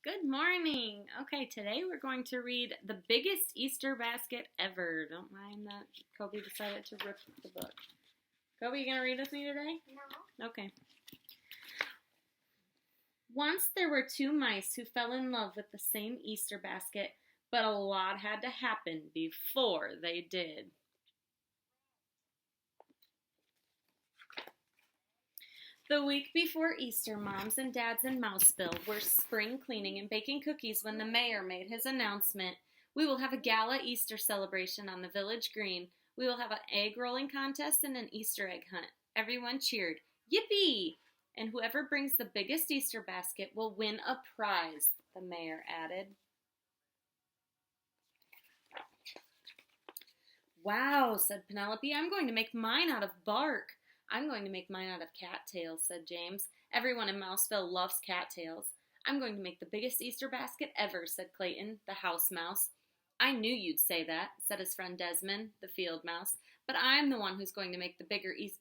Good morning. Okay, today we're going to read The Biggest Easter Basket Ever. Don't mind that Kobe decided to rip the book. Kobe, you going to read with me today? No. Okay. Once there were two mice who fell in love with the same Easter basket, but a lot had to happen before they did. The week before Easter, moms and dads in Mouseville were spring cleaning and baking cookies when the mayor made his announcement. We will have a gala Easter celebration on the village green. We will have an egg rolling contest and an Easter egg hunt. Everyone cheered, "Yippee!" And whoever brings the biggest Easter basket will win a prize, the mayor added. "Wow," said Penelope, "I'm going to make mine out of bark." "I'm going to make mine out of cattails," said James. "Everyone in Mouseville loves cattails." "I'm going to make the biggest Easter basket ever," said Clayton, the house mouse. "I knew you'd say that," said his friend Desmond, the field mouse. "But I'm the one who's going to make the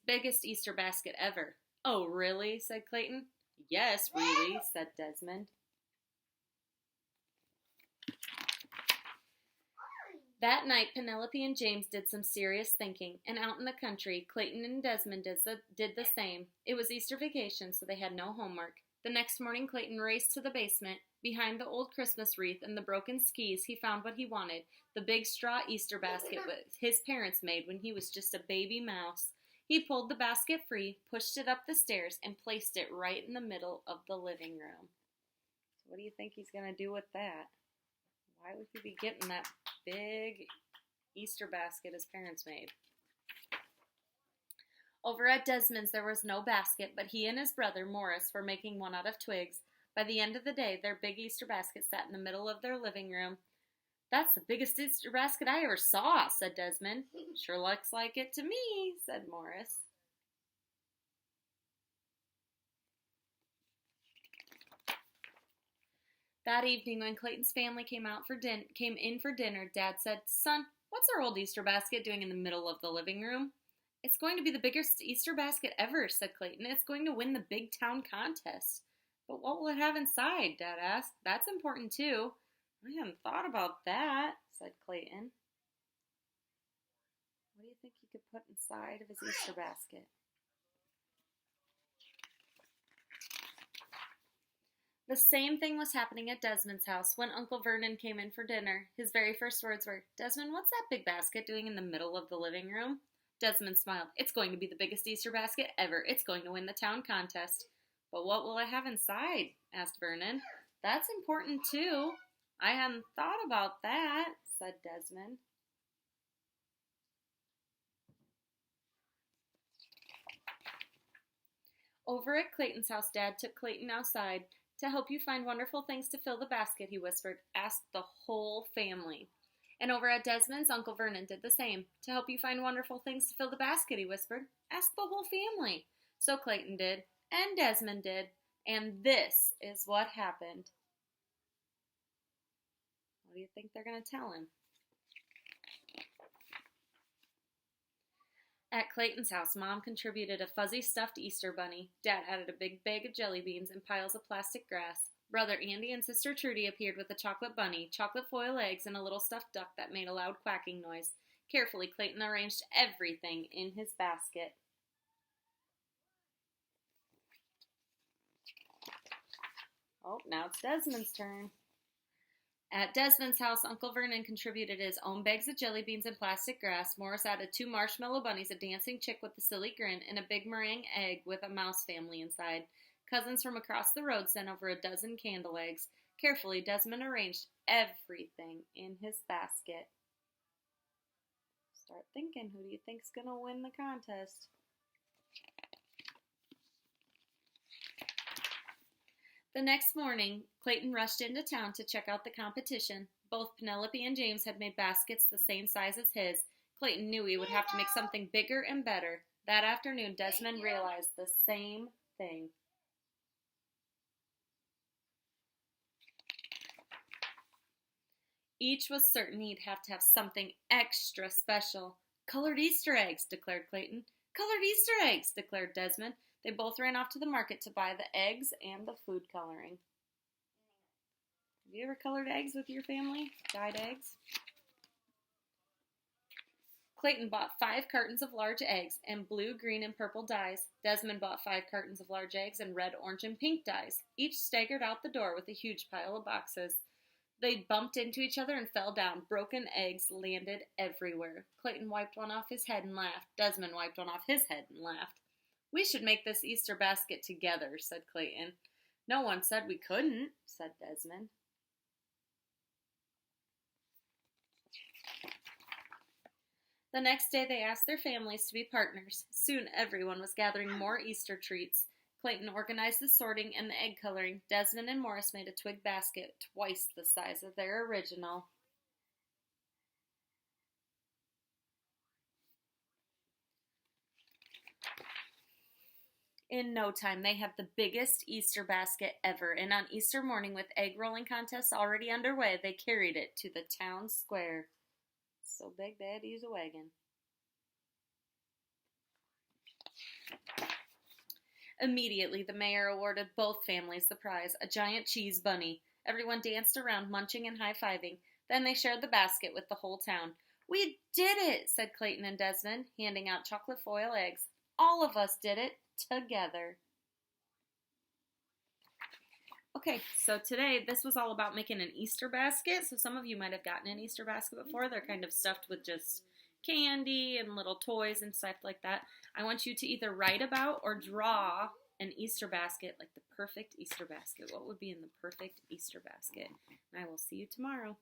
biggest Easter basket ever." "Oh, really?" said Clayton. "Yes, really," said Desmond. That night, Penelope and James did some serious thinking, and out in the country, Clayton and Desmond did the same. It was Easter vacation, so they had no homework. The next morning, Clayton raced to the basement. Behind the old Christmas wreath and the broken skis, he found what he wanted, the big straw Easter basket his parents made when he was just a baby mouse. He pulled the basket free, pushed it up the stairs, and placed it right in the middle of the living room. So what do you think he's going to do with that? Why would he be getting that big Easter basket his parents made? Over at Desmond's there was no basket, but he and his brother Morris were making one out of twigs. By the end of the day, their big Easter basket sat in the middle of their living room. "That's the biggest Easter basket I ever saw," said Desmond. "Sure looks like it to me," said Morris. That evening, when Clayton's family came in for dinner, Dad said, "Son, what's our old Easter basket doing in the middle of the living room?" "It's going to be the biggest Easter basket ever," said Clayton. "It's going to win the big town contest." "But what will it have inside?" Dad asked. "That's important, too." "I hadn't thought about that," said Clayton. What do you think he could put inside of his Easter basket? The same thing was happening at Desmond's house when Uncle Vernon came in for dinner. His very first words were, "Desmond, what's that big basket doing in the middle of the living room?" Desmond smiled. "It's going to be the biggest Easter basket ever. It's going to win the town contest." "But what will it have inside?" asked Vernon. "That's important, too." "I hadn't thought about that," said Desmond. Over at Clayton's house, Dad took Clayton outside. "To help you find wonderful things to fill the basket," he whispered, "ask the whole family." And over at Desmond's, Uncle Vernon did the same. "To help you find wonderful things to fill the basket," he whispered, "ask the whole family." So Clayton did, and Desmond did, and this is what happened. What do you think they're going to tell him? At Clayton's house, Mom contributed a fuzzy stuffed Easter bunny. Dad added a big bag of jelly beans and piles of plastic grass. Brother Andy and Sister Trudy appeared with a chocolate bunny, chocolate foil eggs, and a little stuffed duck that made a loud quacking noise. Carefully, Clayton arranged everything in his basket. Oh, now it's Desmond's turn. At Desmond's house, Uncle Vernon contributed his own bags of jelly beans and plastic grass. Morris added 2 marshmallow bunnies, a dancing chick with a silly grin, and a big meringue egg with a mouse family inside. Cousins from across the road sent over a dozen candle eggs. Carefully, Desmond arranged everything in his basket. Start thinking, who do you think's going to win the contest? The next morning, Clayton rushed into town to check out the competition. Both Penelope and James had made baskets the same size as his. Clayton knew he would have to make something bigger and better. That afternoon, Desmond realized the same thing. Each was certain he'd have to have something extra special. "Colored Easter eggs," declared Clayton. "Colored Easter eggs," declared Desmond. They both ran off to the market to buy the eggs and the food coloring. Have you ever colored eggs with your family? Dyed eggs? Clayton bought 5 cartons of large eggs and blue, green, and purple dyes. Desmond bought 5 cartons of large eggs and red, orange, and pink dyes. Each staggered out the door with a huge pile of boxes. They bumped into each other and fell down. Broken eggs landed everywhere. Clayton wiped one off his head and laughed. Desmond wiped one off his head and laughed. "We should make this Easter basket together," said Clayton. "No one said we couldn't," said Desmond. The next day they asked their families to be partners. Soon everyone was gathering more Easter treats. Clayton organized the sorting and the egg coloring. Desmond and Morris made a twig basket twice the size of their original. In no time, they had the biggest Easter basket ever, and on Easter morning, with egg rolling contests already underway, they carried it to the town square. So big they had to use a wagon. Immediately, the mayor awarded both families the prize, a giant cheese bunny. Everyone danced around, munching and high-fiving. Then they shared the basket with the whole town. "We did it," said Clayton and Desmond, handing out chocolate foil eggs. "All of us did it together." Okay, so today this was all about making an Easter basket. So some of you might have gotten an Easter basket before. They're kind of stuffed with just candy and little toys and stuff like that. I want you to either write about or draw an Easter basket, like the perfect Easter basket. What would be in the perfect Easter basket? And I will see you tomorrow.